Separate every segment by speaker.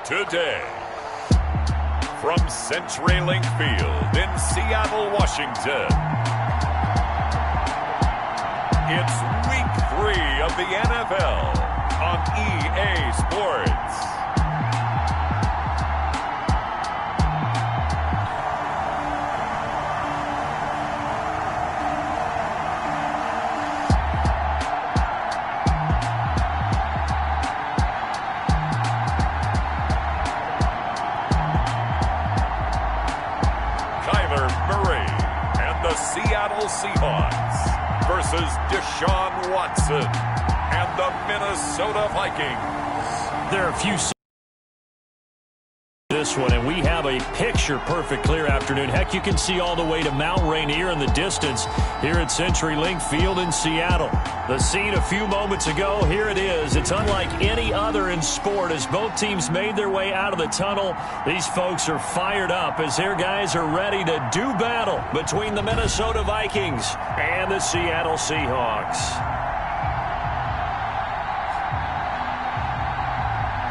Speaker 1: today. From CenturyLink Field in Seattle, Washington, it's Week 3 of the NFL on EA Sports. Seattle Seahawks versus Deshaun Watson and the Minnesota Vikings.
Speaker 2: There are a few this one, and we have a picture-perfect clear afternoon. Heck, you can see all the way to Mount Rainier in the distance here at CenturyLink Field in Seattle. The scene a few moments ago, here it is. It's unlike any other in sport as both teams made their way out of the tunnel. These folks are fired up as their guys are ready to do battle between the Minnesota Vikings and the Seattle Seahawks.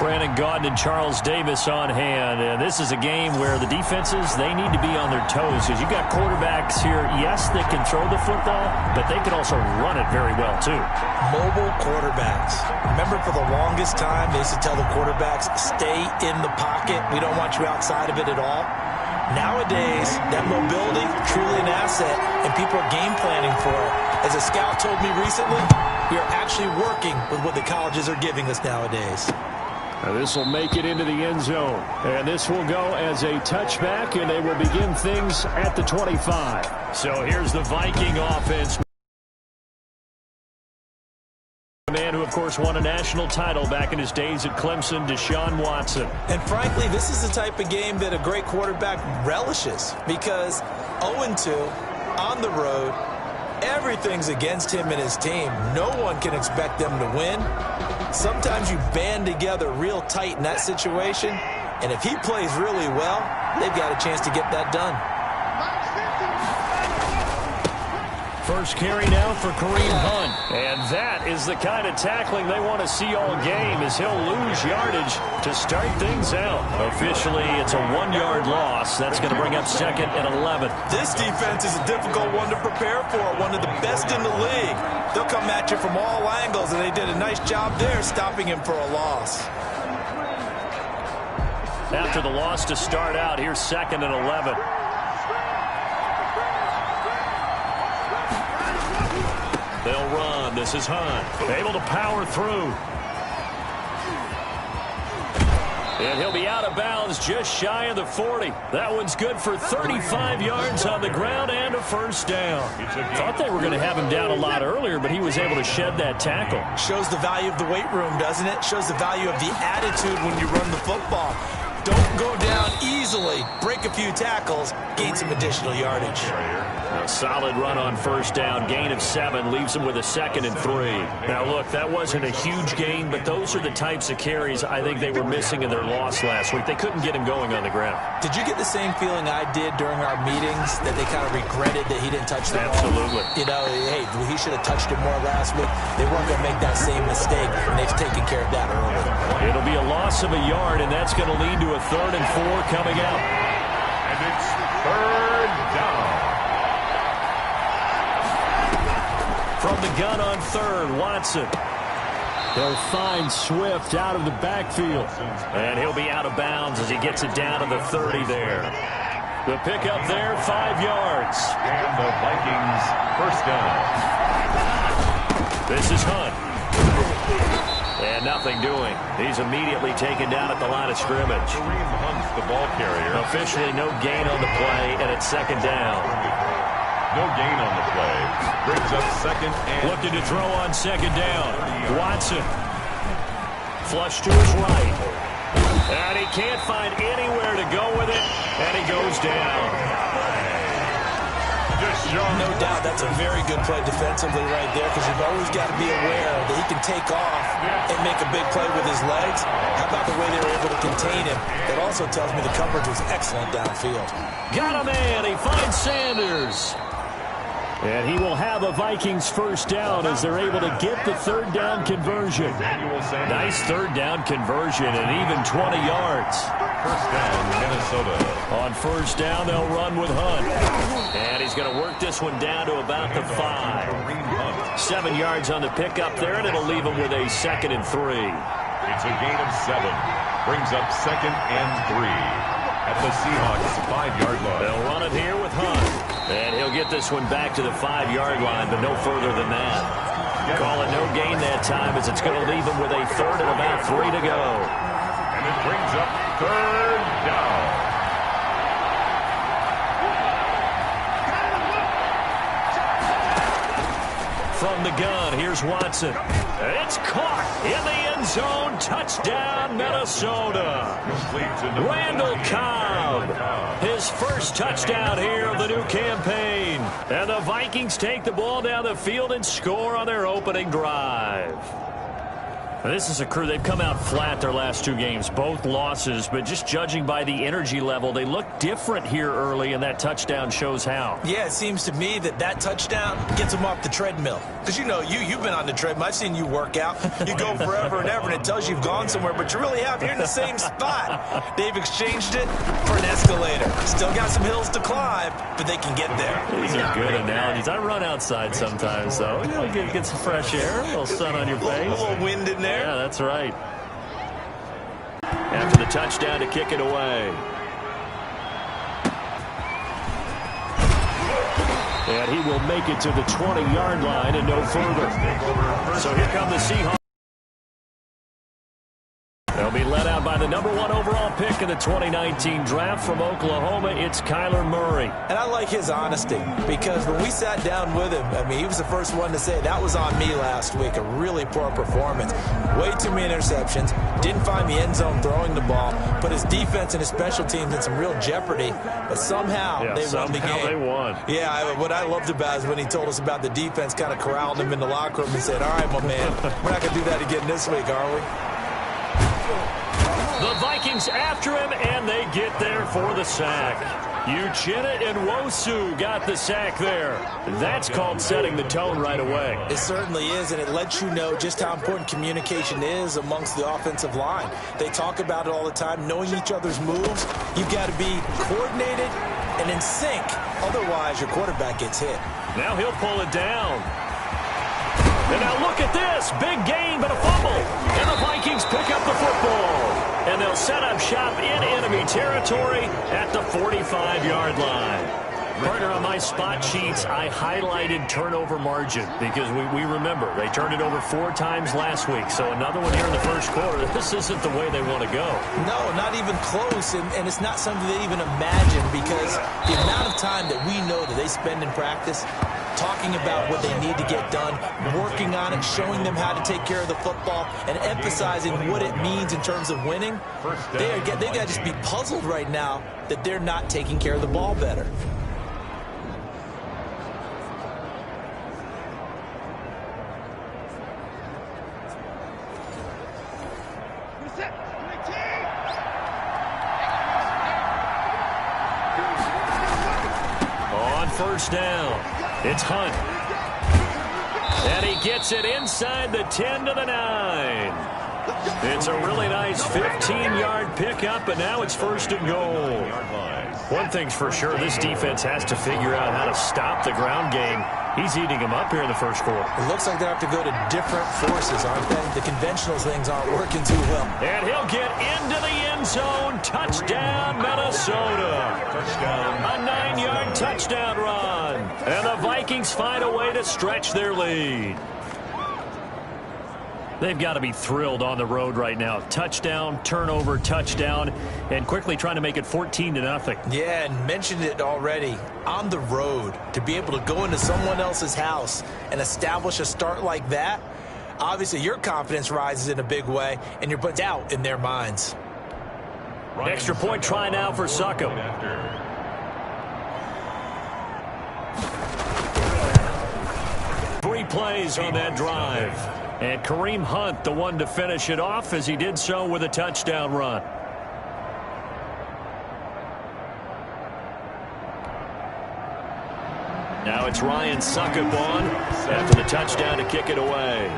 Speaker 2: Brandon Gaudin and Charles Davis on hand. And this is a game where the defenses, they need to be on their toes because you've got quarterbacks here. Yes, they can throw the football, but they can also run it very well, too.
Speaker 3: Mobile quarterbacks. Remember, for the longest time, they used to tell the quarterbacks, stay in the pocket. We don't want you outside of it at all. Nowadays, that mobility, truly an asset, and people are game planning for it. As a scout told me recently, we are actually working with what the colleges are giving us nowadays.
Speaker 2: Now this will make it into the end zone. And this will go as a touchback, and they will begin things at the 25. So here's the Viking offense. A man who, of course, won a national title back in his days at Clemson, Deshaun Watson.
Speaker 3: And frankly, this is the type of game that a great quarterback relishes because 0-2 on the road, everything's against him and his team. No one can expect them to win. Sometimes you band together real tight in that situation, and if he plays really well, they've got a chance to get that done.
Speaker 2: First carry now for Kareem Hunt. And that is the kind of tackling they want to see all game as he'll lose yardage to start things out. Officially, it's a 1-yard loss. That's going to bring up second and 11.
Speaker 3: This defense is a difficult one to prepare for, one of the best in the league. They'll come at you from all angles, and they did a nice job there stopping him for a loss.
Speaker 2: After the loss to start out, here's second and 11. They'll run. This is Hunt. Able to power through. And he'll be out of bounds just shy of the 40. That one's good for 35 yards on the ground and a first down. Thought they were going to have him down a lot earlier, but he was able to shed that tackle.
Speaker 3: Shows the value of the weight room, doesn't it? Shows the value of the attitude when you run the football. Don't go down easily. Break a few tackles. Gain some additional yardage.
Speaker 2: A solid run on first down. Gain of 7 leaves them with a second and 3. Now, look, that wasn't a huge gain, but those are the types of carries I think they were missing in their loss last week. They couldn't get him going on the ground.
Speaker 3: Did you get the same feeling I did during our meetings, that they kind of regretted that he didn't touch the ball?
Speaker 2: Absolutely.
Speaker 3: You know, hey, he should have touched it more last week. They weren't going to make that same mistake, and they've taken care of that early.
Speaker 2: It'll be a loss of a yard, and that's going to lead to a 3rd and 4 coming out.
Speaker 1: And it's 3rd down.
Speaker 2: From the gun on 3rd, Watson. They'll find Swift out of the backfield. And he'll be out of bounds as he gets it down to the 30 there. The pickup there, 5 yards.
Speaker 1: And the Vikings first down.
Speaker 2: This is Hunt. And nothing doing. He's immediately taken down at the line of scrimmage.
Speaker 1: Kareem Hunt's the ball carrier.
Speaker 2: Officially no gain on the play, and it's 2nd down.
Speaker 1: No gain on the play. Brings up 2nd and...
Speaker 2: Looking to throw on 2nd down. Watson. Flush to his right. And he can't find anywhere to go with it, and he goes down.
Speaker 3: No doubt that's a very good play defensively right there, because you've always got to be aware that he can take off and make a big play with his legs. How about the way they were able to contain him? That also tells me the coverage was excellent downfield.
Speaker 2: Got a man. He finds Sanders. And he will have a Vikings first down as they're able to get the third down conversion. Nice third down conversion and even 20 yards.
Speaker 1: First down, Minnesota.
Speaker 2: On first down, they'll run with Hunt. And he's going to work this one down to about the 5. 7 yards on the pickup there, and it'll leave him with a 2nd and 3.
Speaker 1: It's a gain of 7. Brings up 2nd and 3. At the Seahawks' 5-yard line.
Speaker 2: They'll run it here with Hunt. And he'll get this one back to the 5-yard line, but no further than that. Call it no gain that time as it's going to leave him with a 3rd and about 3 to go.
Speaker 1: And it brings up 3rd down.
Speaker 2: From the gun, here's Watson. It's caught in the end zone. Touchdown, Minnesota. Randall Cobb, his first touchdown here of the new campaign. And the Vikings take the ball down the field and score on their opening drive. Now, this is a crew, they've come out flat their last 2 games, both losses, but just judging by the energy level, they look different here early, and that touchdown shows how.
Speaker 3: Yeah, it seems to me that touchdown gets them off the treadmill. Because, you know, you've been on the treadmill. I've seen you work out. You go forever and ever, and it tells you you've gone somewhere, but you really have. You're in the same spot. They've exchanged it for an escalator. Still got some hills to climb, but they can get there.
Speaker 2: These are good analogies. I run outside sometimes, though. You know, get some fresh air, a little sun on your face.
Speaker 3: A little wind in there.
Speaker 2: Yeah, that's right. After the touchdown to kick it away. And he will make it to the 20-yard line and no further. So here come the Seahawks. They'll be led out by the number 1 overall pick in the 2019 draft from Oklahoma. It's Kyler Murray.
Speaker 3: And I like his honesty because when we sat down with him, I mean, he was the first one to say that was on me last week, a really poor performance. Way too many interceptions, didn't find the end zone throwing the ball, put his defense and his special teams in some real jeopardy, but somehow they won the game.
Speaker 2: They won.
Speaker 3: Yeah, what I loved about is when he told us about the defense kind of corralling him in the locker room and said, all right, my man, we're not going to do that again this week, are we?
Speaker 2: The Vikings after him, and they get there for the sack. Uchenna and Nwosu got the sack there. That's called setting the tone right away.
Speaker 3: It certainly is, and it lets you know just how important communication is amongst the offensive line. They talk about it all the time, knowing each other's moves. You've got to be coordinated and in sync. Otherwise, your quarterback gets hit.
Speaker 2: Now he'll pull it down. And now look at this. Big gain, but a fumble. And the Vikings pick up the football. And they'll set up shop in enemy territory at the 45-yard line. Partner, on my spot sheets, I highlighted turnover margin because we remember they turned it over 4 times last week. So another one here in the first quarter. This isn't the way they want to go.
Speaker 3: No, not even close, and it's not something they even imagine because the amount of time that we know that they spend in practice talking about what they need to get done, working on it, showing them how to take care of the football, and emphasizing what it means in terms of winning. They got to just be puzzled right now that they're not taking care of the ball better.
Speaker 2: On first down, it's Hunt. And he gets it inside the 10 to the 9. It's a really nice 15-yard pickup, and now it's first and goal. One thing's for sure, this defense has to figure out how to stop the ground game. He's eating them up here in the first quarter.
Speaker 3: It looks like they have to go to different forces, aren't they? The conventional things aren't working too well.
Speaker 2: And he'll get into the end zone. Touchdown, Minnesota. A 9-yard touchdown run. And the Vikings find a way to stretch their lead. They've got to be thrilled on the road right now. Touchdown, turnover, touchdown, and quickly trying to make it 14-0.
Speaker 3: Yeah, and mentioned it already. On the road, to be able to go into someone else's house and establish a start like that, obviously your confidence rises in a big way, and you're put out in their minds.
Speaker 2: Extra point try now for Succo. 3 plays on that drive. And Kareem Hunt, the one to finish it off, as he did so with a touchdown run. Now it's Ryan Suckup on after the touchdown to kick it away.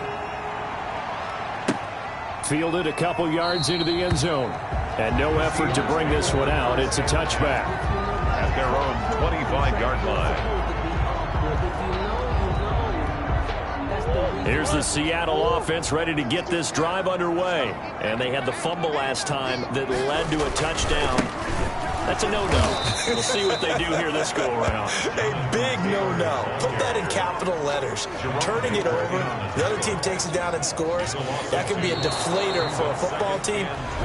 Speaker 2: Fielded a couple yards into the end zone. And no effort to bring this one out. It's a touchback.
Speaker 1: At their own 25-yard line.
Speaker 2: Here's the Seattle offense ready to get this drive underway. And they had the fumble last time that led to a touchdown. That's a no-no. We'll see what they do here this go-around.
Speaker 3: A big no-no. Put that in capital letters. Turning it over, the other team takes it down and scores. That can be a deflator for a football team.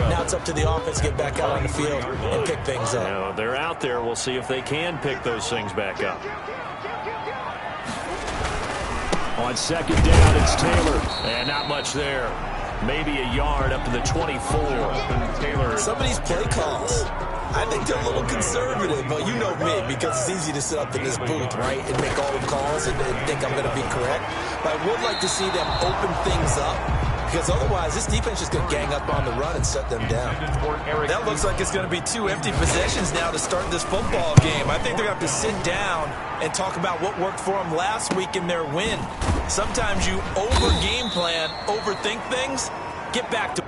Speaker 3: Now it's up to the offense to get back out on the field and pick things up.
Speaker 2: Now, they're out there. We'll see if they can pick those things back up. On second down, it's Taylor. And not much there. Maybe a yard up to the 24. Taylor.
Speaker 3: Some of these play calls, I think they're a little conservative, but you know me, because it's easy to sit up in this booth, right, and make all the calls and think I'm going to be correct. But I would like to see them open things up, because otherwise this defense is going to gang up on the run and shut them down. That looks like it's going to be 2 empty possessions now to start this football game. I think they're going to have to sit down and talk about what worked for them last week in their win. Sometimes you over-game plan, overthink things, get back to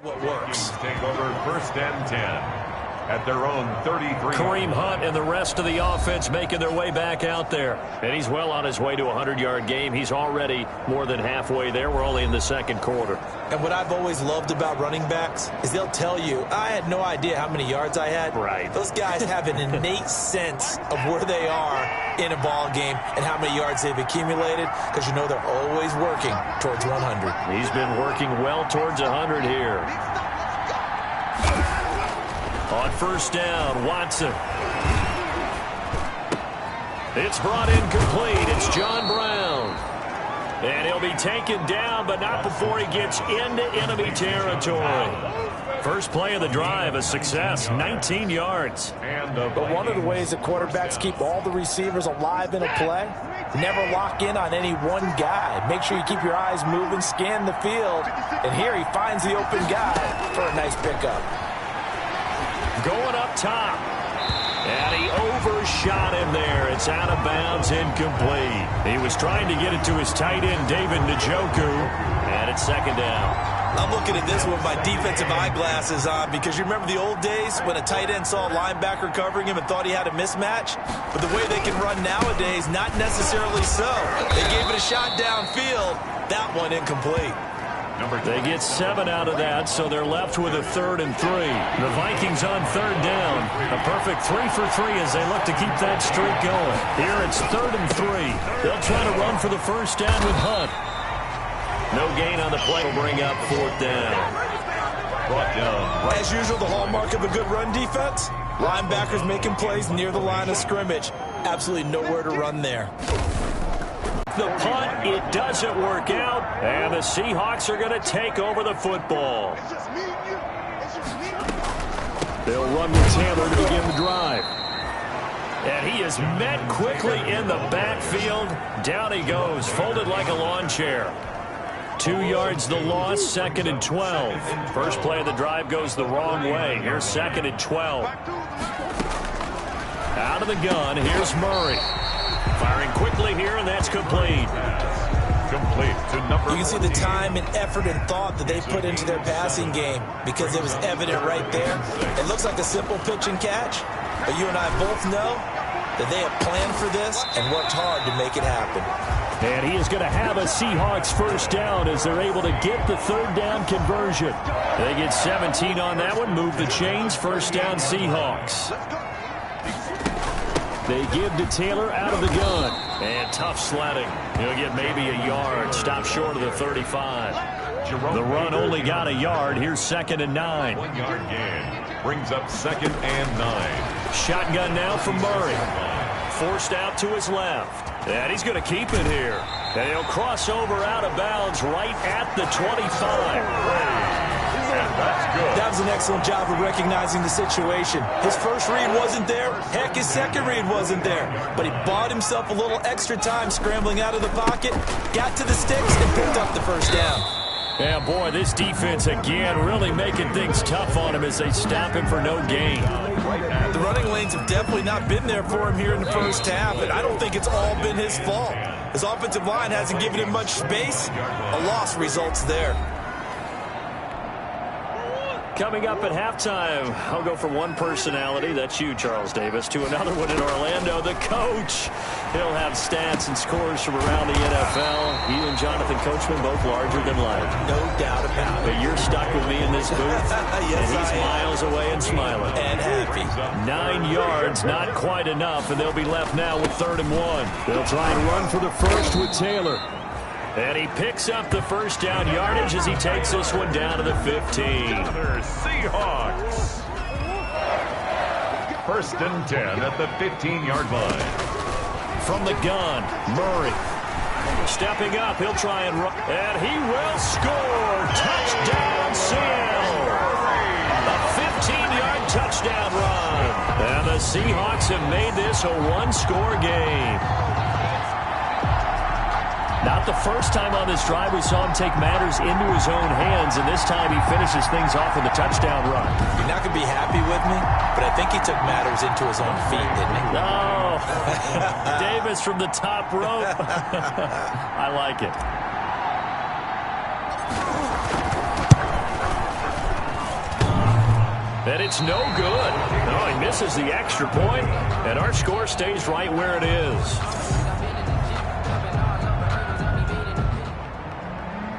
Speaker 3: what works.
Speaker 1: Take over 1st and 10 at their own 33.
Speaker 2: Kareem Hunt and the rest of the offense making their way back out there. And he's well on his way to a 100-yard game. He's already more than halfway there. We're only in the second quarter.
Speaker 3: And what I've always loved about running backs is they'll tell you, I had no idea how many yards I had.
Speaker 2: Right.
Speaker 3: Those guys have an innate sense of where they are in a ball game and how many yards they've accumulated, because you know they're always working towards 100.
Speaker 2: He's been working well towards 100 here. On first down, Watson. It's brought in complete. It's John Brown. And he'll be taken down, but not before he gets into enemy territory. First play of the drive, a success, 19 yards.
Speaker 3: But one of the ways that quarterbacks keep all the receivers alive in a play, never lock in on any one guy. Make sure you keep your eyes moving, scan the field. And here he finds the open guy for a nice pickup.
Speaker 2: Going up top. And he overshot him there. It's out of bounds, incomplete. He was trying to get it to his tight end, David Njoku. And it's second down.
Speaker 3: I'm looking at this with my defensive eyeglasses on, because you remember the old days when a tight end saw a linebacker covering him and thought he had a mismatch? But the way they can run nowadays, not necessarily so. They gave it a shot downfield. That one incomplete.
Speaker 2: They get 7 out of that, so they're left with a 3rd and 3. The Vikings on 3rd down. A perfect 3 for 3 as they look to keep that streak going. Here it's 3rd and 3. They'll try to run for the first down with Hunt. No gain on the play will bring up 4th down.
Speaker 1: Brought down.
Speaker 3: As usual, the hallmark of a good run defense, linebackers making plays near the line of scrimmage. Absolutely nowhere to run there.
Speaker 2: The punt, it doesn't work out, and the Seahawks are going to take over the football. They'll run with Taylor to begin the drive. And he is met quickly in the backfield. Down he goes, folded like a lawn chair. 2 yards the loss, 2nd and 12. First play of the drive goes the wrong way. Here's 2nd and 12. Out of the gun, here's Murray. Firing quickly here, and that's complete.
Speaker 1: Complete to number.
Speaker 3: You can see the time and effort and thought that they put into their passing game because it was evident right there. It looks like a simple pitch and catch, but you and I both know that they have planned for this and worked hard to make it happen.
Speaker 2: And he is going to have a Seahawks first down as they're able to get the 3rd down conversion. They get 17 on that one, move the chains, first down Seahawks. They give to Taylor out of the gun. And tough sledding. He'll get maybe a yard. Stop short of the 35. The run only got a yard. Here's 2nd and 9.
Speaker 1: 1 yard gain. Brings up 2nd and 9.
Speaker 2: Shotgun now from Murray. Forced out to his left. And he's going to keep it here. And he'll cross over out of bounds right at the 25.
Speaker 1: That's good.
Speaker 3: That was an excellent job of recognizing the situation. His first read wasn't there. Heck, his second read wasn't there. But he bought himself a little extra time scrambling out of the pocket, got to the sticks, and picked up the first down.
Speaker 2: Yeah, boy, this defense again really making things tough on him as they stop him for no gain.
Speaker 3: The running lanes have definitely not been there for him here in the first half, and I don't think it's all been his fault. His offensive line hasn't given him much space. A loss results there.
Speaker 2: Coming up at halftime, I'll go from one personality, that's you, Charles Davis, to another one in Orlando, the coach. He'll have stats and scores from around the NFL. He and Jonathan Coachman both larger than life.
Speaker 3: No doubt about it.
Speaker 2: But you're stuck with me in this booth,
Speaker 3: yes,
Speaker 2: and he's miles away and smiling.
Speaker 3: And happy.
Speaker 2: 9 yards, not quite enough, and they'll be left now with 3rd and 1. They'll try and run for the first with Taylor. And he picks up the first down yardage as he takes this one down to the 15.
Speaker 1: Seahawks. 1st and 10 at the 15-yard line.
Speaker 2: From the gun, Murray. Stepping up, he'll try and run. And he will score. Touchdown, Seattle. A 15-yard touchdown run. And the Seahawks have made this a one-score game. Not the first time on this drive we saw him take matters into his own hands, and this time he finishes things off with a touchdown run.
Speaker 3: You're not going to be happy with me, but I think he took matters into his own feet, didn't he?
Speaker 2: No. Davis from the top rope. I like it. And it's no good. No, he misses the extra point, and our score stays right where it is.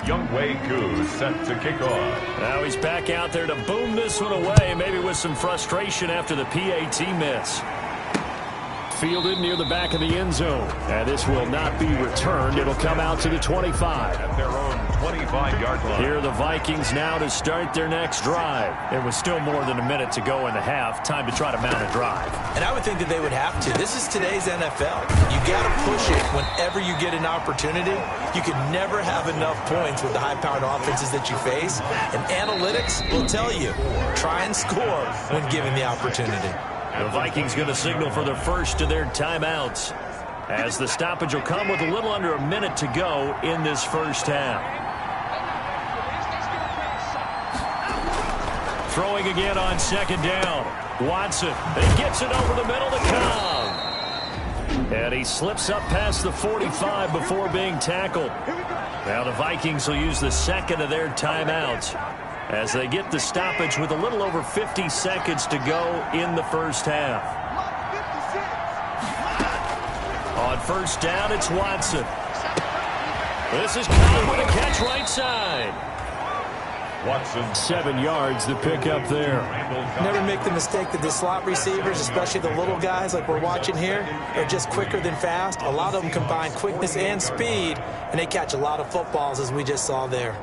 Speaker 1: wk3 set to kick off.
Speaker 2: Now he's back out there to boom this one away, maybe with some frustration after the PAT miss. Fielded near the back of the end zone. And this will not be returned. It'll come out to the 25.
Speaker 1: At their own 25-yard line.
Speaker 2: Here are the Vikings now to start their next drive. It was still more than a minute to go in the half. Time to try to mount a drive.
Speaker 3: And I would think that they would have to. This is today's NFL. You got to push it whenever you get an opportunity. You can never have enough points with the high-powered offenses that you face. And analytics will tell you, try and score when given the opportunity.
Speaker 2: The Vikings going to signal for the first of their timeouts, as the stoppage will come with a little under a minute to go in this first half. Throwing again on 2nd down. Watson, and he gets it over the middle to Cobb. And he slips up past the 45 before being tackled. Now the Vikings will use the second of their timeouts as they get the stoppage with a little over 50 seconds to go in the first half. On first down, it's Watson. This is Cobb with a catch right side.
Speaker 1: Watson.
Speaker 2: 7 yards, the pickup there.
Speaker 3: Never make the mistake that the slot receivers, especially the little guys like we're watching here, are just quicker than fast. A lot of them combine quickness and speed, and they catch a lot of footballs, as we just saw there.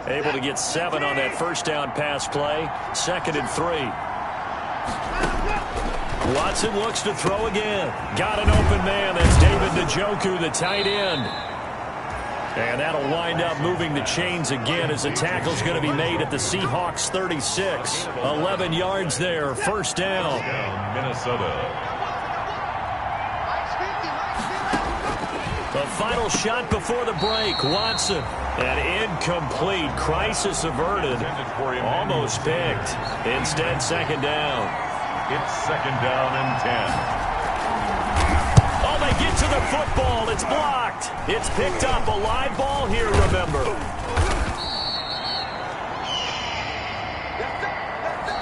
Speaker 2: Able to get 7 on that first down pass play. 2nd and 3. Watson looks to throw again. Got an open man. That's David Njoku, the tight end. And that'll wind up moving the chains again as the tackle's going to be made at the Seahawks 36. 11 yards there, first down.
Speaker 1: Minnesota.
Speaker 2: The final shot before the break. Watson. An incomplete. Crisis averted. Almost picked. Instead, second down.
Speaker 1: It's second down and 10.
Speaker 2: Oh, they get to the football. It's blocked. It's picked up. A live ball here, remember.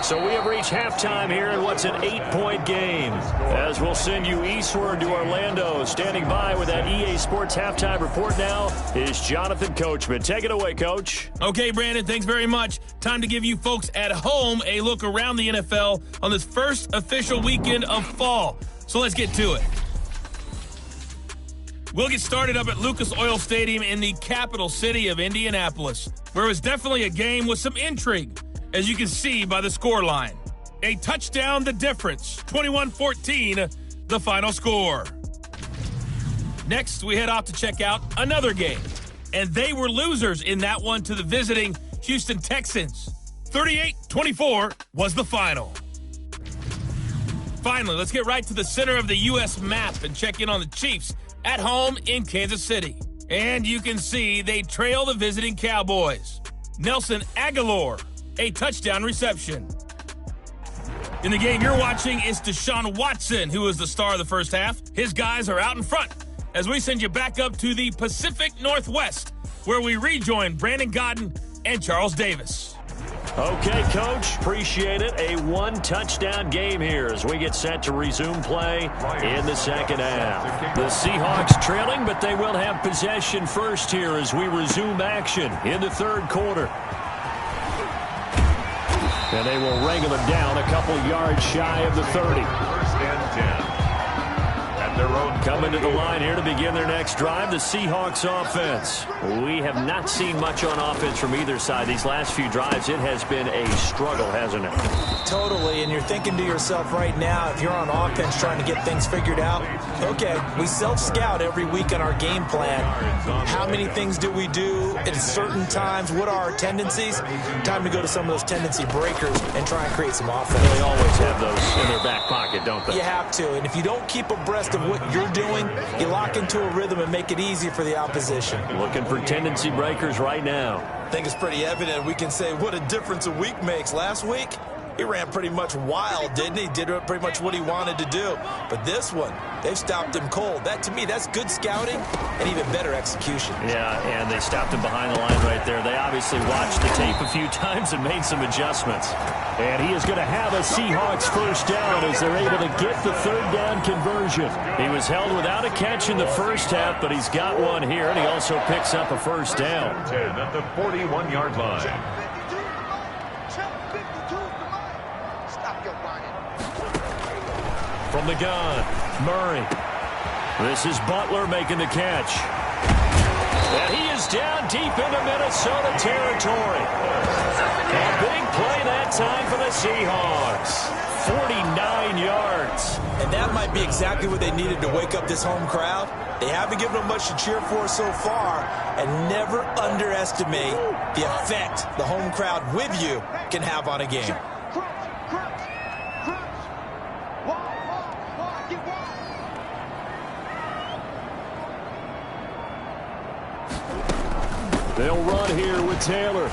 Speaker 2: So we have reached halftime here in what's an 8-point game. As we'll send you eastward to Orlando. Standing by with that EA Sports halftime report now is Jonathan Coachman. Take it away, Coach.
Speaker 4: Okay, Brandon, thanks very much. Time to give you folks at home a look around the NFL on this first official weekend of fall. So let's get to it. We'll get started up at Lucas Oil Stadium in the capital city of Indianapolis, where it was definitely a game with some intrigue, as you can see by the scoreline. A touchdown, the difference. 21-14, the final score. Next, we head off to check out another game. And they were losers in that one to the visiting Houston Texans. 38-24 was the final. Finally, let's get right to the center of the U.S. map and check in on the Chiefs at home in Kansas City. And you can see they trail the visiting Cowboys. Nelson Aguilar, a touchdown reception. In the game you're watching is Deshaun Watson, who is the star of the first half. His guys are out in front as we send you back up to the Pacific Northwest, where we rejoin Brandon Godden and Charles Davis.
Speaker 2: Okay, Coach, appreciate it. A one-touchdown game here as we get set to resume play in the second half. The Seahawks trailing, but they will have possession first here as we resume action in the third quarter. And they will wrangle him down a couple yards shy of the 30.
Speaker 1: First and 10. At their own.
Speaker 2: Coming to the line here to begin their next drive, the Seahawks offense. We have not seen much on offense from either side. These last few drives, it has been a struggle, hasn't it?
Speaker 3: Totally, and you're thinking to yourself right now, if you're on offense trying to get things figured out, okay, we self-scout every week on our game plan. How many things do we do at certain times? What are our tendencies? Time to go to some of those tendency breakers and try and create some offense.
Speaker 2: They always have those in their back pocket, don't they?
Speaker 3: You have to, and if you don't keep abreast of what you're doing, you lock into a rhythm and make it easy for the opposition.
Speaker 2: Looking for tendency breakers right now.
Speaker 3: I think it's pretty evident. We can say what a difference a week makes. Last week, he ran pretty much wild, didn't he? Did pretty much what he wanted to do. But this one, they've stopped him cold. That, to me, that's good scouting and even better execution.
Speaker 2: Yeah, and they stopped him behind the line right there. They obviously watched the tape a few times and made some adjustments. And he is going to have a Seahawks first down as they're able to get the third down conversion. He was held without a catch in the first half, but he's got one here, and he also picks up a first down.
Speaker 1: 10 at the 41-yard line.
Speaker 2: From the gun, Murray. This is Butler making the catch. And he is down deep into Minnesota territory. A big play that time for the Seahawks. 49 yards.
Speaker 3: And that might be exactly what they needed to wake up this home crowd. They haven't given them much to cheer for so far, and never underestimate the effect the home crowd with you can have on a game.
Speaker 2: They'll run here with Taylor.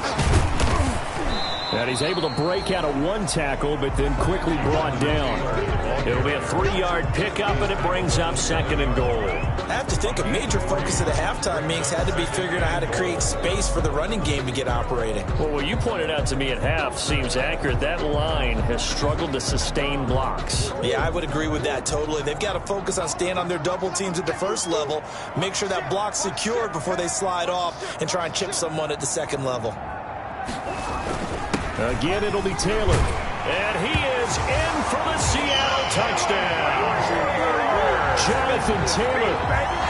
Speaker 2: And he's able to break out of one tackle, but then quickly brought down. It'll be a 3-yard pickup, and it brings up second and goal.
Speaker 3: I have to think a major focus of the halftime meetings had to be figuring out how to create space for the running game to get operating.
Speaker 2: Well, what you pointed out to me at half seems accurate. That line has struggled to sustain blocks.
Speaker 3: Yeah, I would agree with that totally. They've got to focus on staying on their double teams at the first level, make sure that block's secured before they slide off and try and chip someone at the second level.
Speaker 2: Again, it'll be Taylor. And he is in for the Seattle touchdown. Jonathan Taylor,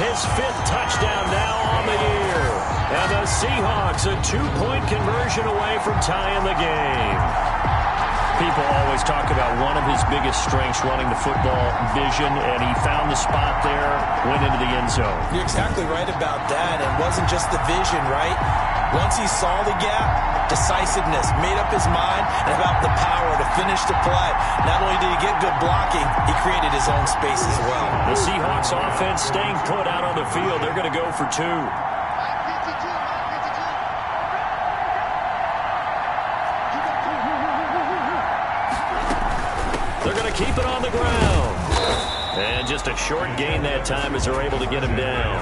Speaker 2: his 5th touchdown now on the year. And the Seahawks a 2-point conversion away from tying the game. People always talk about one of his biggest strengths running the football, vision, and he found the spot there, went into the end zone.
Speaker 3: You're exactly right about that. It wasn't just the vision, right? Once he saw the gap, decisiveness, made up his mind, and about the power to finish the play. Not only did he get good blocking, he created his own space as well.
Speaker 2: The Seahawks offense staying put out on the field. They're going to go for 2. They're going to keep it on the ground. And just a short gain that time as they're able to get him down.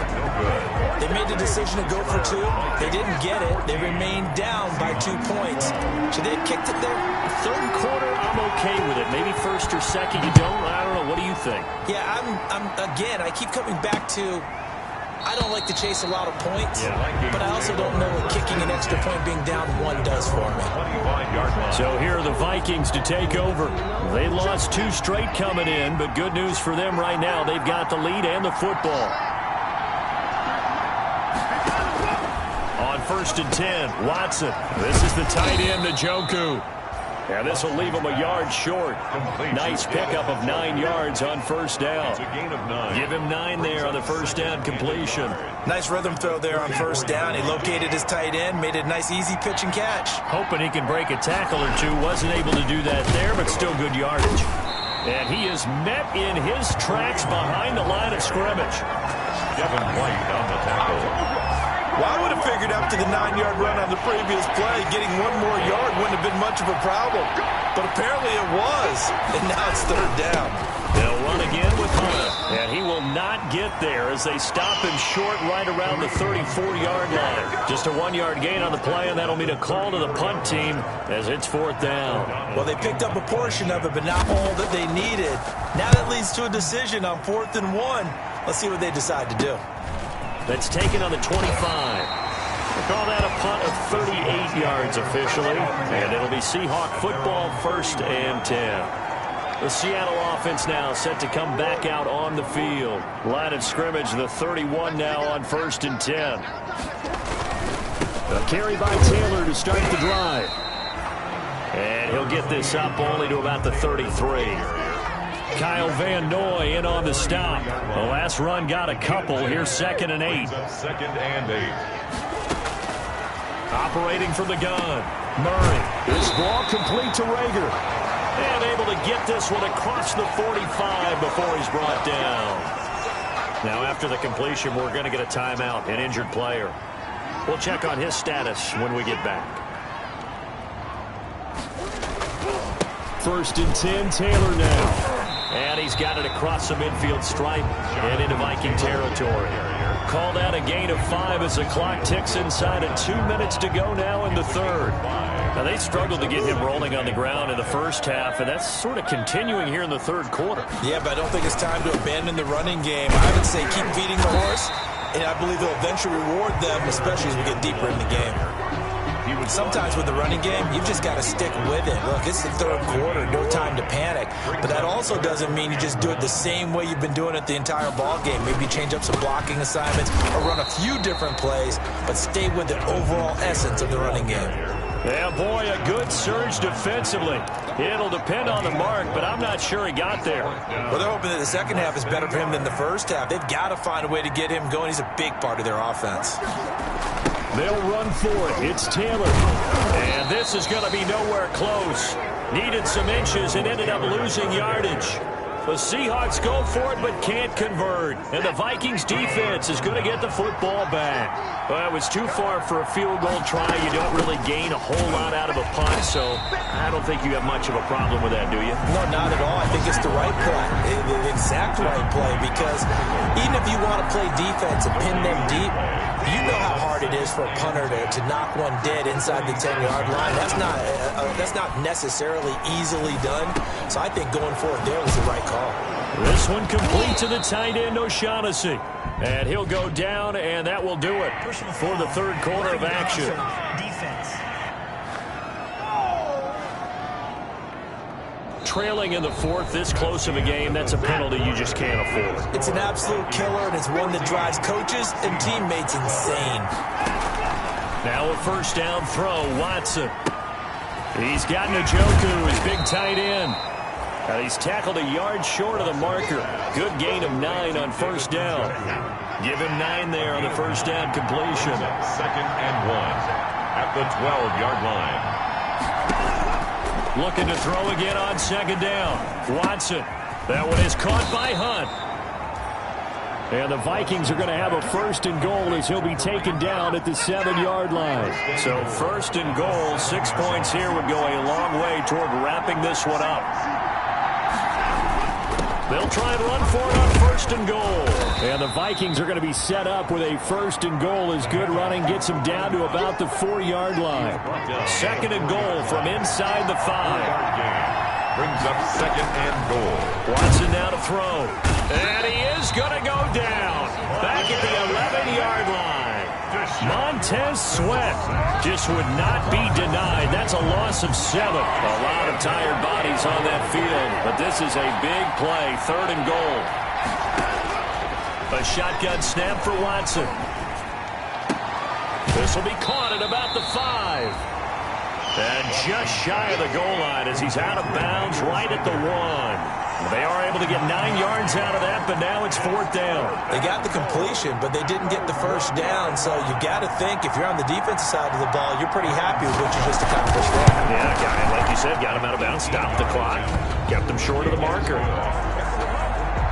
Speaker 3: They made the decision to go for 2. They didn't get it. They remained down by 2 points. Should they have kicked it there?
Speaker 2: Third quarter, I'm okay with it. Maybe first or second, you don't. I don't know. What do you think?
Speaker 3: Yeah, again, I keep coming back to I don't like to chase a lot of points, but I also don't know what kicking an extra point being down 1 does for me.
Speaker 2: So here are the Vikings to take over. They lost 2 straight coming in, but good news for them right now. They've got the lead and the football. On 1st and 10, Watson. This is the tight end, Njoku. And this will leave him a yard short. Nice pickup of 9 yards on first down. Give him 9 there on the first down completion.
Speaker 3: Nice rhythm throw there on first down. He located his tight end, made a nice easy pitch and catch.
Speaker 2: Hoping he can break a tackle or 2. Wasn't able to do that there, but still good yardage. And he is met in his tracks behind the line of scrimmage.
Speaker 1: Devin White on the tackle.
Speaker 3: Well, I would have figured after the 9-yard run on the previous play, getting 1 more yard wouldn't have been much of a problem. But apparently it was, and now it's 3rd down.
Speaker 2: They'll run again with Hunter, and he will not get there as they stop him short right around the 34-yard line. Just a 1-yard gain on the play, and that'll mean a call to the punt team as it's 4th down.
Speaker 3: Well, they picked up a portion of it, but not all that they needed. Now that leads to a decision on 4th and 1. Let's see what they decide to do.
Speaker 2: That's taken on the 25. They call that a punt of 38 yards officially, and it'll be Seahawk football 1st and 10. The Seattle offense now set to come back out on the field. Line of scrimmage, the 31 now on 1st and 10. A carry by Taylor to start the drive. And he'll get this up only to about the 33. Kyle Van Noy in on the stop. The last run got a couple. Here's 2nd and 8.
Speaker 1: 2nd and 8.
Speaker 2: Operating from the gun. Murray. This ball complete to Rager. And able to get this one across the 45 before he's brought down. Now after the completion, we're going to get a timeout, an injured player. We'll check on his status when we get back. 1st and 10, Taylor now. And he's got it across the midfield stripe and into Viking territory. Called out a gain of 5 as the clock ticks inside of 2 minutes to go now in the 3rd. Now, they struggled to get him rolling on the ground in the first half, and that's sort of continuing here in the 3rd quarter.
Speaker 3: Yeah, but I don't think it's time to abandon the running game. I would say keep feeding the horse, and I believe they'll eventually reward them, especially as we get deeper in the game. Sometimes with the running game, you've just got to stick with it. Look, it's the 3rd quarter, no time to panic. But that also doesn't mean you just do it the same way you've been doing it the entire ball game. Maybe change up some blocking assignments or run a few different plays, but stay with the overall essence of the running game.
Speaker 2: Yeah, boy, a good surge defensively. It'll depend on the mark, but I'm not sure he got there.
Speaker 3: Well, they're hoping that the second half is better for him than the first half. They've got to find a way to get him going. He's a big part of their offense.
Speaker 2: They'll run for it. It's Taylor. And this is going to be nowhere close. Needed some inches and ended up losing yardage. The Seahawks go for it but can't convert. And the Vikings defense is going to get the football back. Well, it was too far for a field goal try. You don't really gain a whole lot out of a punt, so I don't think you have much of a problem with that, do you?
Speaker 3: No, not at all. I think it's the right play, the exact right play, because even if you want to play defense and pin them deep, you know how hard it is for a punter to knock one dead inside the 10-yard line. That's not necessarily easily done. So I think going for it there was the right call.
Speaker 2: This one complete to the tight end, O'Shaughnessy. And he'll go down, and that will do it for the 3rd quarter of action. Trailing in the 4th, this close of a game, that's a penalty you just can't afford.
Speaker 3: It's an absolute killer, and it's one that drives coaches and teammates insane.
Speaker 2: Now a 1st down throw, Watson. He's got Njoku, his big tight end. He's tackled a yard short of the marker. Good gain of 9 on first down. Give him 9 there on the first down completion.
Speaker 1: 2nd and 1 at the 12-yard line.
Speaker 2: Looking to throw again on 2nd down. Watson. That one is caught by Hunt. And the Vikings are going to have a 1st and goal as he'll be taken down at the 7-yard line. So 1st and goal, 6 points here would go a long way toward wrapping this one up. They'll try and run for it on 1st and goal. And the Vikings are going to be set up with a 1st and goal as good running gets them down to about the 4-yard line. 2nd and goal from inside the 5.
Speaker 1: Brings up 2nd and goal.
Speaker 2: Watson now to throw. And he is going to go down. Back at the 11-yard line. Montez Sweat just would not be denied. That's a loss of 7. A lot of tired bodies on that field. But this is a big play. 3rd and goal. A shotgun snap for Watson. This will be caught at about the 5. And just shy of the goal line as he's out of bounds right at the 1. They are able to get 9 yards out of that, but now it's 4th down.
Speaker 3: They got the completion, but they didn't get the first down. So you got to think if you're on the defensive side of the ball, you're pretty happy with what you just accomplished there.
Speaker 2: Yeah, like you said, got him out of bounds, stopped the clock, kept them short of the marker.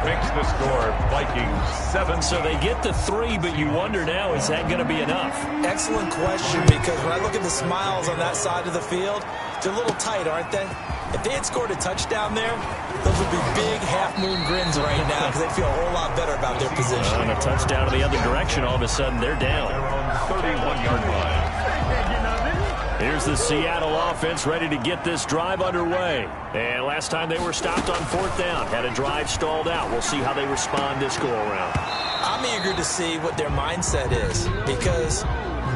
Speaker 1: Makes the score Vikings 7.
Speaker 2: So they get the 3, but you wonder now, is that going to be enough?
Speaker 3: Excellent question, because when I look at the smiles on that side of the field, they're a little tight, aren't they? If they had scored a touchdown there, those would be big half-moon grins right now because they feel a whole lot better about their position.
Speaker 2: On a touchdown in the other direction, all of a sudden they're down.
Speaker 1: 31-yard line.
Speaker 2: Here's the Seattle offense ready to get this drive underway. And last time they were stopped on 4th down, had a drive stalled out. We'll see how they respond this go-around.
Speaker 3: I'm eager to see what their mindset is because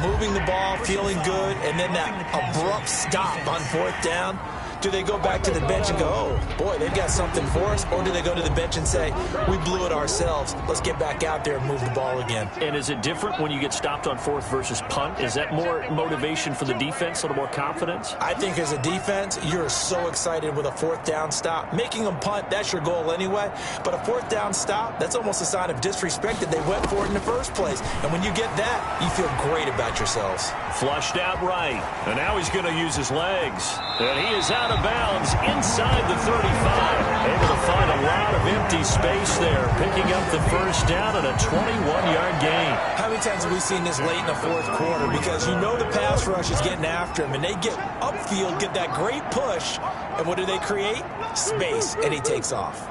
Speaker 3: moving the ball, feeling good, and then that abrupt stop on 4th down, do they go back to the bench and go, oh, boy, they've got something for us? Or do they go to the bench and say, we blew it ourselves. Let's get back out there and move the ball again.
Speaker 2: And is it different when you get stopped on 4th versus punt? Is that more motivation for the defense, a little more confidence?
Speaker 3: I think as a defense, you're so excited with a 4th down stop. Making them punt, that's your goal anyway. But a 4th down stop, that's almost a sign of disrespect that they went for it in the first place. And when you get that, you feel great about yourselves.
Speaker 2: Flushed out right. And now he's going to use his legs. And he is out of bounds inside the 35. Able to find a lot of empty space there, picking up the first down and a 21-yard gain.
Speaker 3: How many times have we seen this late in the 4th quarter? Because you know the pass rush is getting after him, and they get upfield, get that great push, and what do they create? Space, and he takes off.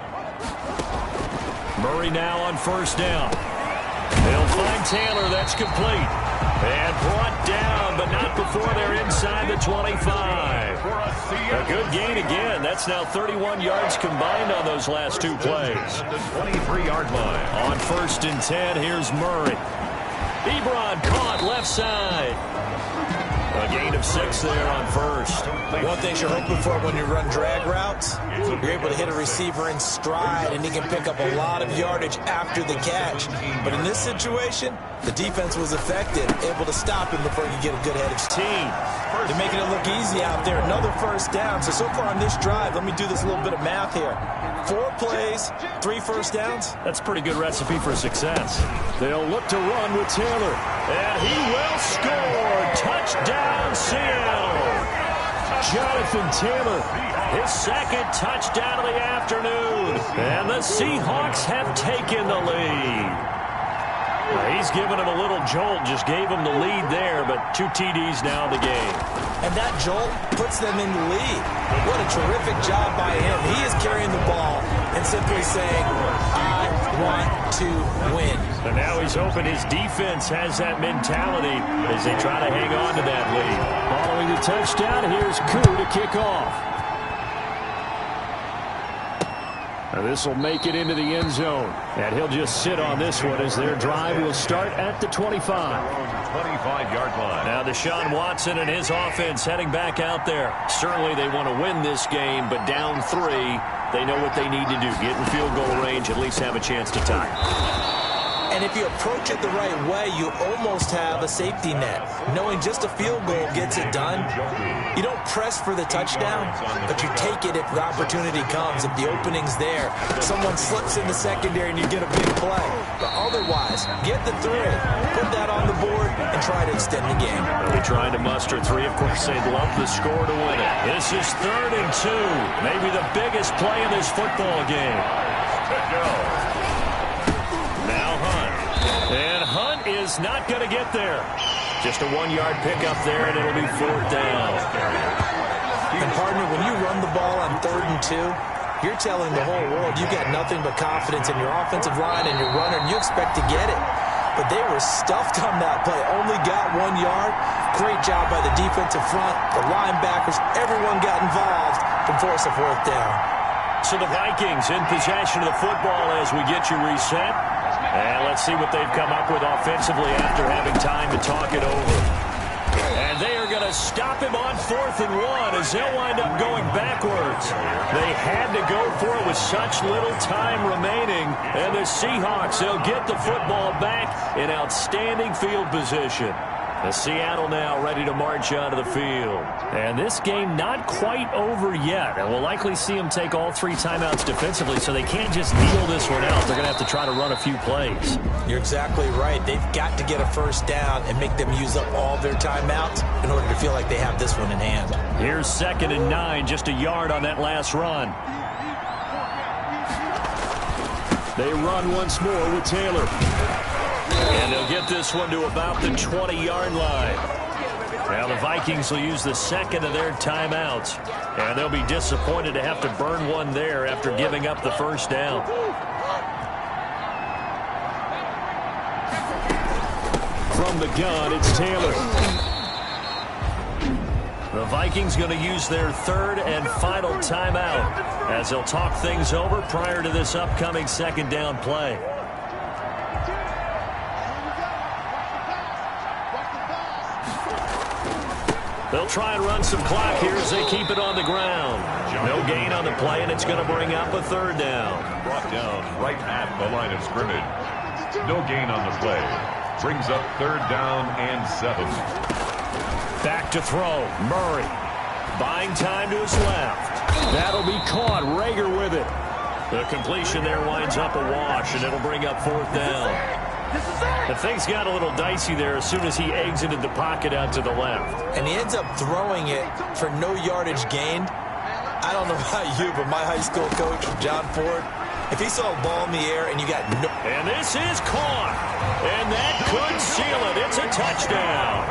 Speaker 2: Murray now on 1st down. They'll find Taylor. That's complete. And brought down, but not before they're inside the 25. A good gain again. That's now 31 yards combined on those last 2 plays.
Speaker 1: The 23-yard line.
Speaker 2: On 1st and 10, here's Murray. Ebron caught left side. A gain of 6 there on 1st.
Speaker 3: One thing you're hoping for when you run drag routes, you're able to hit a receiver in stride, and he can pick up a lot of yardage after the catch. But in this situation, the defense was effective, able to stop him before he could get a good head of steam. They're making it look easy out there. Another first down. So far on this drive, let me do this little bit of math here. 4 plays, 3 first downs.
Speaker 2: That's a pretty good recipe for success. They'll look to run with Taylor. And he will score. Touchdown, Seattle. Jonathan Taylor, his 2nd touchdown of the afternoon. And the Seahawks have taken the lead. He's given him a little jolt, just gave him the lead there, but 2 TDs now in the game.
Speaker 3: And that jolt puts them in the lead. What a terrific job by him. He is carrying the ball and simply saying, I want to win.
Speaker 2: And now he's hoping his defense has that mentality as they try to hang on to that lead. Following the touchdown, here's Koo to kick off. This will make it into the end zone. And he'll just sit on this one as their drive will start at the 25.
Speaker 1: 25-yard line.
Speaker 2: Now Deshaun Watson and his offense heading back out there. Certainly they want to win this game, but down 3, they know what they need to do. Get in field goal range, at least have a chance to tie.
Speaker 3: And if you approach it the right way, you almost have a safety net. Knowing just a field goal gets it done, you don't press for the touchdown, but you take it if the opportunity comes. If the opening's there, someone slips in the secondary and you get a big play. But otherwise, get the 3, put that on the board, and try to extend the game.
Speaker 2: They'll be trying to muster 3. Of course, they'd love the score to win it. This is 3rd and 2. Maybe the biggest play in this football game. Now Hunt. And Hunt is not going to get there. Just a 1-yard pickup there, and it'll be 4th down.
Speaker 3: And, partner, when you run the ball on 3rd and 2, you're telling the whole world you got nothing but confidence in your offensive line and your runner, and you expect to get it. But they were stuffed on that play. Only got 1 yard. Great job by the defensive front, the linebackers. Everyone got involved to force a 4th down.
Speaker 2: So the Vikings in possession of the football as we get you reset. And let's see what they've come up with offensively after having time to talk it over. And they are going to stop him on 4th and 1 as they'll wind up going backwards. They had to go for it with such little time remaining. And the Seahawks, they'll get the football back in outstanding field position. The Seattle now ready to march onto the field. And this game not quite over yet. And we'll likely see them take all 3 timeouts defensively, so they can't just kneel this one out. They're going to have to try to run a few plays.
Speaker 3: You're exactly right. They've got to get a 1st down and make them use up all their timeouts in order to feel like they have this one in hand.
Speaker 2: Here's 2nd and 9, just a yard on that last run. They run once more with Taylor. And they'll get this one to about the 20-yard line. Now the Vikings will use the 2nd of their timeouts. And they'll be disappointed to have to burn one there after giving up the 1st down. From the gun, it's Taylor. The Vikings going to use their 3rd and final timeout as they'll talk things over prior to this upcoming 2nd down play. They'll try and run some clock here as they keep it on the ground. No gain on the play, and it's going to bring up a 3rd down.
Speaker 1: Brought down right at the line of scrimmage. No gain on the play. Brings up 3rd down and 7.
Speaker 2: Back to throw. Murray. Buying time to his left. That'll be caught. Rager with it. The completion there winds up a wash, and it'll bring up 4th down. The things got a little dicey there as soon as he exited the pocket out to the left.
Speaker 3: And he ends up throwing it for no yardage gained. I don't know about you, but my high school coach, John Ford, if he saw a ball in the air and you got no...
Speaker 2: And this is caught. And that could seal it. It's a touchdown.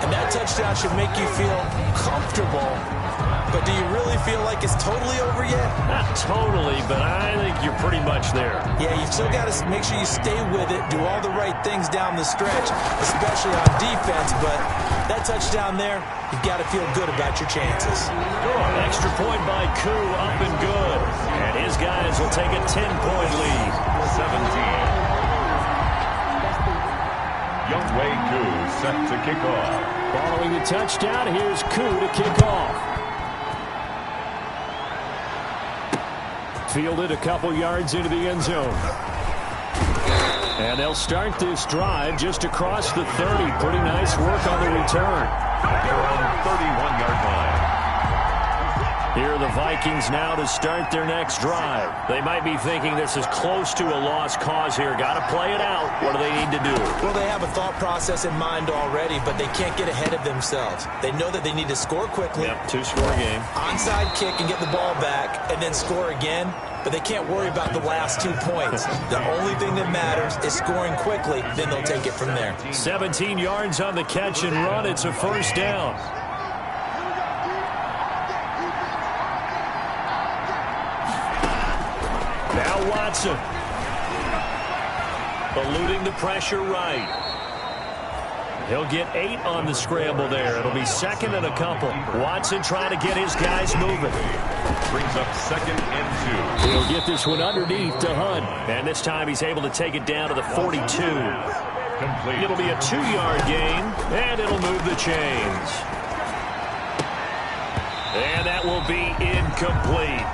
Speaker 3: And that touchdown should make you feel comfortable. But do you really feel like it's totally over yet?
Speaker 2: Not totally, but I think you're pretty much there.
Speaker 3: Yeah, you've still got to make sure you stay with it, do all the right things down the stretch, especially on defense. But that touchdown there, you've got to feel good about your chances.
Speaker 2: Extra point by Koo, up and good. And his guys will take a 10-point lead.
Speaker 1: 17. Younghoe Koo set to kick off.
Speaker 2: Following the touchdown, here's Koo to kick off. Fielded a couple yards into the end zone. And they'll start this drive just across the 30. Pretty nice work on the return.
Speaker 1: They're on the 31-yard line.
Speaker 2: Here are the Vikings now to start their next drive. They might be thinking this is close to a lost cause here. Got to play it out. What do they need to do?
Speaker 3: Well, they have a thought process in mind already, but they can't get ahead of themselves. They know that they need to score quickly.
Speaker 2: Yep, 2-score game.
Speaker 3: Onside kick and get the ball back and then score again. But they can't worry about the last 2 points. The only thing that matters is scoring quickly. Then they'll take it from there.
Speaker 2: 17 yards on the catch and run. It's a 1st down. Now Watson. Eluding the pressure right. He'll get 8 on the scramble there. It'll be 2nd and a couple. Watson trying to get his guys moving.
Speaker 1: Brings up 2nd and 2.
Speaker 2: He'll get this one underneath to Hunt. And this time he's able to take it down to the 42.
Speaker 1: Complete.
Speaker 2: It'll be a 2-yard gain, and it'll move the chains. And that will be incomplete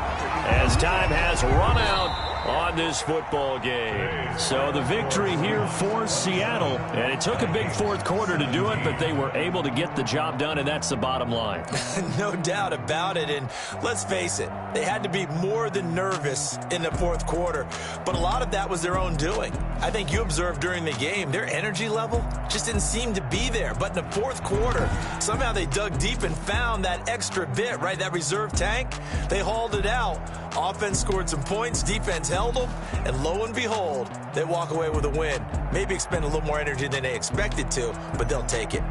Speaker 2: as time has run out. on this football game. So the victory here for Seattle, and it took a big fourth quarter to do it, but they were able to get the job done, and that's the bottom line.
Speaker 3: No doubt about it, and let's face it, they had to be more than nervous in the fourth quarter, but a lot of that was their own doing. I think you observed during the game, their energy level just didn't seem to be there, but in the fourth quarter, somehow they dug deep and found that extra bit, right, that reserve tank. They hauled it out. Offense scored some points, defense held them, and lo and behold, they walk away with a win. Maybe expend a little more energy than they expected to, but they'll take it.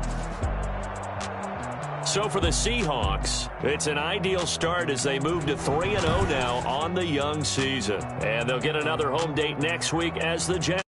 Speaker 2: So for the Seahawks, it's an ideal start as they move to 3-0 now on the young season. And they'll get another home date next week as the Jets.